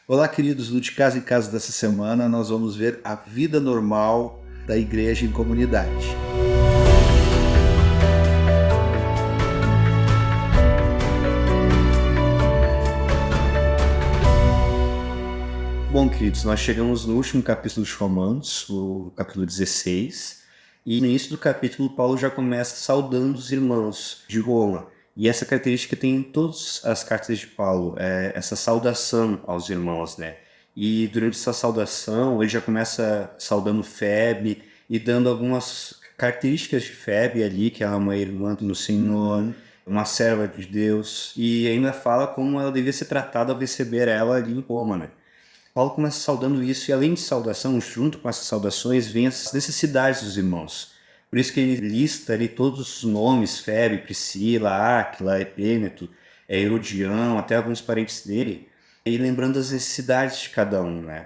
Olá, queridos do De Casa em Casa dessa semana. Nós vamos ver a vida normal da igreja em comunidade. Bom, queridos, nós chegamos no último capítulo dos Romanos, o capítulo 16, e no início do capítulo, Paulo já começa saudando os irmãos de Roma. E essa característica tem em todas as cartas de Paulo, essa saudação aos irmãos, né? E durante essa saudação, ele já começa saudando Febe e dando algumas características de Febe ali, que ela é uma irmã no Senhor, uma serva de Deus, e ainda fala como ela devia ser tratada ao receber ela ali em Roma, né? Paulo começa saudando isso, e além de saudação, junto com essas saudações, vem as necessidades dos irmãos. Por isso que ele lista ali todos os nomes, Febe, Priscila, Áquila, Epêneto, Herodião, até alguns parentes dele, e lembrando as necessidades de cada um, né?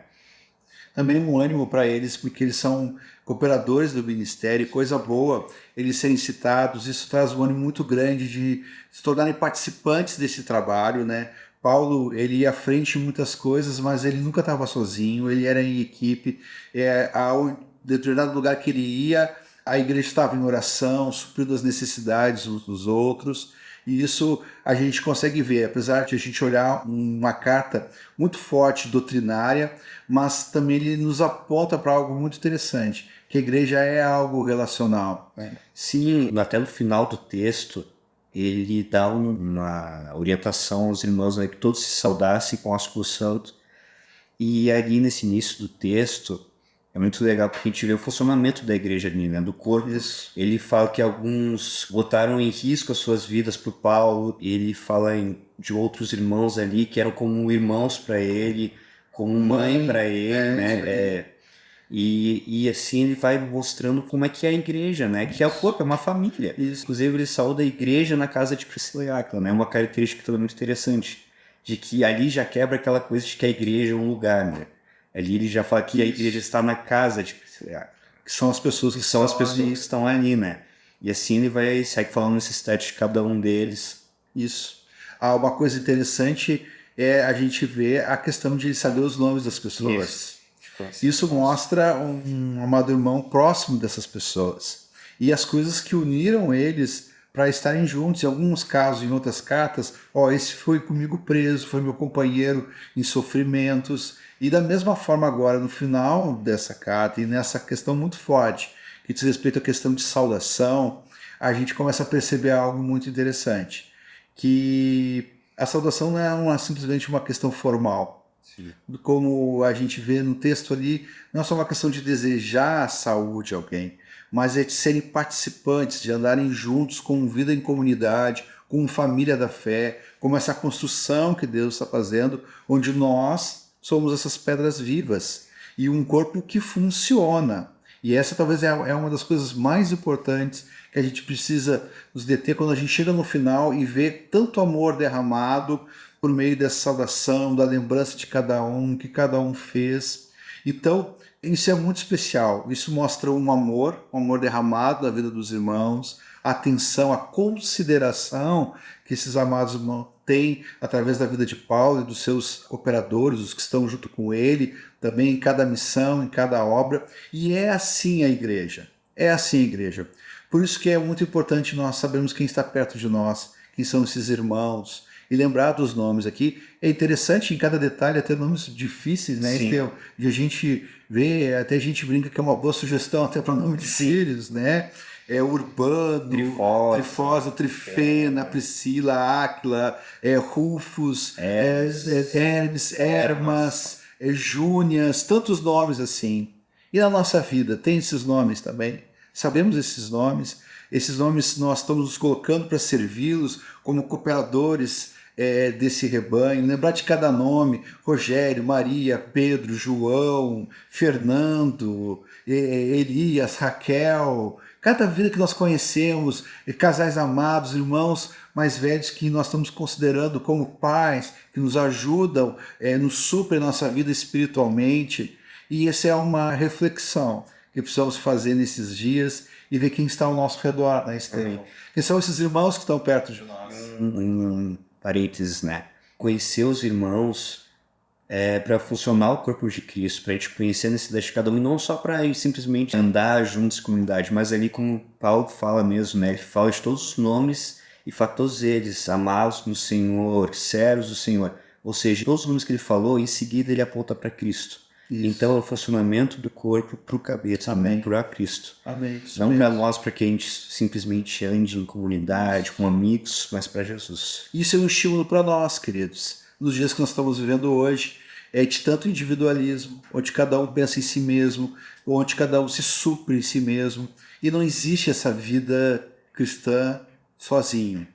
Também um ânimo para eles, porque eles são cooperadores do ministério, coisa boa eles serem citados, isso traz um ânimo muito grande de se tornarem participantes desse trabalho, né? Paulo, ele ia à frente em muitas coisas, mas ele nunca estava sozinho, ele era em equipe, ao determinado lugar que ele ia, a igreja estava em oração, suprindo as necessidades uns dos outros, e isso a gente consegue ver, apesar de a gente olhar uma carta muito forte, doutrinária, mas também ele nos aponta para algo muito interessante, que a igreja é algo relacional. Sim, até no final do texto, ele dá uma orientação aos irmãos, né, que todos se saudassem com ósculo santo. E ali nesse início do texto, é muito legal porque a gente vê o funcionamento da igreja ali, né, do corpo. Ele fala que alguns botaram em risco as suas vidas por Paulo. Ele fala de outros irmãos ali que eram como irmãos para ele, como mãe para ele, né? E assim ele vai mostrando como é que é a igreja, né? Que é o corpo, é uma família. Inclusive ele saúda a igreja na casa de Priscila e Áquila, né? Uma característica também muito interessante, de que ali já quebra aquela coisa de que a igreja é um lugar, né? Ali ele já fala que a igreja está na casa de Priscila e Áquila, que são as pessoas que estão ali, né? E assim ele vai segue falando necessidade de cada um deles. Isso. Uma coisa interessante é a gente ver a questão de saber os nomes das pessoas. Isso mostra um amado irmão próximo dessas pessoas. E as coisas que uniram eles para estarem juntos. Em alguns casos, em outras cartas, esse foi comigo preso, foi meu companheiro em sofrimentos. E da mesma forma agora, no final dessa carta, e nessa questão muito forte, que diz respeito à questão de saudação, a gente começa a perceber algo muito interessante, que a saudação não é simplesmente uma questão formal. Sim. Como a gente vê no texto ali, não é só uma questão de desejar a saúde de alguém, mas é de serem participantes, de andarem juntos com vida em comunidade, com família da fé, como essa construção que Deus está fazendo, onde nós somos essas pedras vivas e um corpo que funciona. E essa talvez é uma das coisas mais importantes que a gente precisa nos deter quando a gente chega no final e vê tanto amor derramado por meio dessa saudação, da lembrança de cada um, que cada um fez. Então, isso é muito especial. Isso mostra um amor derramado na vida dos irmãos, a atenção, a consideração que esses amados irmãos têm através da vida de Paulo e dos seus cooperadores, os que estão junto com ele, também em cada missão, em cada obra. E é assim a igreja. É assim a igreja. Por isso que é muito importante nós sabermos quem está perto de nós, quem são esses irmãos, e lembrar dos nomes aqui. É interessante em cada detalhe, até nomes difíceis, né? E a gente vê, até a gente brinca que é uma boa sugestão até para nome de filhos, né? Urbano, Trifosa, Trifena, Priscila, Áquila, Rufus, Hermes, Hermas, Júnias, tantos nomes assim. E na nossa vida, tem esses nomes também? Sabemos esses nomes nós estamos nos colocando para servi-los como cooperadores desse rebanho, lembrar de cada nome: Rogério, Maria, Pedro, João, Fernando, Elias, Raquel, cada vida que nós conhecemos, casais amados, irmãos mais velhos que nós estamos considerando como pais, que nos ajudam, nos suprem a nossa vida espiritualmente. E essa é uma reflexão que precisamos fazer nesses dias e ver quem está ao nosso redor, né, Esther? Quem são esses irmãos que estão perto de nós? Parênteses, né? Conhecer os irmãos para funcionar o corpo de Cristo, para a gente conhecer a necessidade de cada um, e não só para simplesmente andar juntos em comunidade, mas ali como Paulo fala mesmo, né? Ele fala de todos os nomes e fala todos eles, amados no Senhor, servos do Senhor. Ou seja, todos os nomes que ele falou, em seguida ele aponta para Cristo. Isso. Então é o funcionamento do corpo para o cabeça, para Cristo. Amém. Não para nós, para que a gente simplesmente ande em comunidade, com amigos, mas para Jesus. Isso é um estímulo para nós, queridos, nos dias que nós estamos vivendo hoje, é de tanto individualismo, onde cada um pensa em si mesmo, onde cada um se supre em si mesmo, e não existe essa vida cristã sozinho.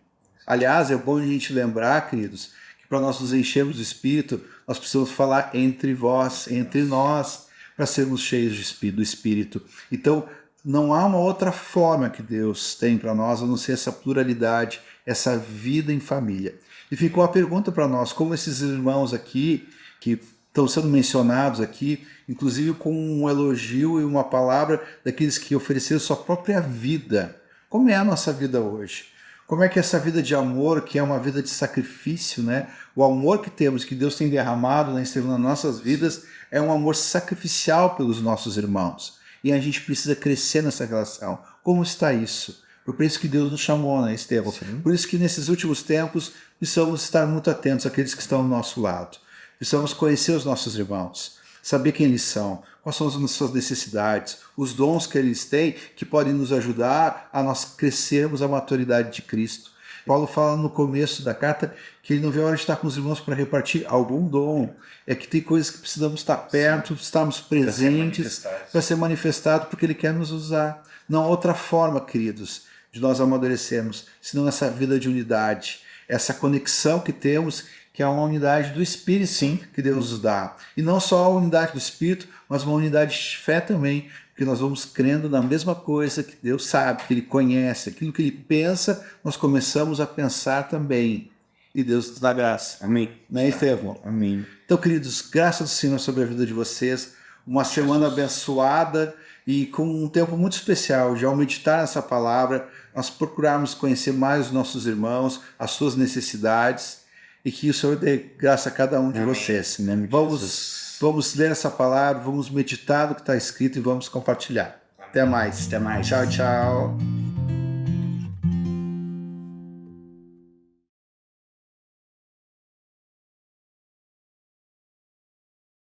Aliás, é bom a gente lembrar, queridos, que para nós nos enchermos do Espírito, nós precisamos falar entre vós, entre nós, para sermos cheios do Espírito. Então, não há uma outra forma que Deus tem para nós, a não ser essa pluralidade, essa vida em família. E ficou a pergunta para nós, como esses irmãos aqui, que estão sendo mencionados aqui, inclusive com um elogio e uma palavra daqueles que ofereceram sua própria vida. Como é a nossa vida hoje? Como é que essa vida de amor, que é uma vida de sacrifício, né? O amor que temos, que Deus tem derramado nas nossas vidas, é um amor sacrificial pelos nossos irmãos. E a gente precisa crescer nessa relação. Como está isso? Por isso que Deus nos chamou, né, Estevão? Sim. Por isso que nesses últimos tempos precisamos estar muito atentos àqueles que estão ao nosso lado. Precisamos conhecer os nossos irmãos, saber quem eles são, quais são as suas necessidades, os dons que eles têm que podem nos ajudar a nós crescermos a maturidade de Cristo. Paulo fala no começo da carta que ele não vê a hora de estar com os irmãos para repartir algum dom. É que tem coisas que precisamos estar perto, estarmos presentes para ser manifestado, porque ele quer nos usar. Não há outra forma, queridos, de nós amadurecermos, senão essa vida de unidade, essa conexão que temos, que é uma unidade do Espírito, sim, que Deus nos dá. E não só a unidade do Espírito, mas uma unidade de fé também, porque nós vamos crendo na mesma coisa que Deus sabe, que Ele conhece. Aquilo que Ele pensa, nós começamos a pensar também. E Deus nos dá graça. Amém. Né, Estevão? Amém. Então, queridos, graças ao Senhor sobre a vida de vocês. Uma semana abençoada e com um tempo muito especial de, ao meditar nessa palavra, nós procurarmos conhecer mais os nossos irmãos, as suas necessidades, e que o Senhor dê graça a cada um de vocês. Vamos ler essa palavra, vamos meditar no que está escrito e vamos compartilhar. Até mais. Até mais. Tchau, tchau.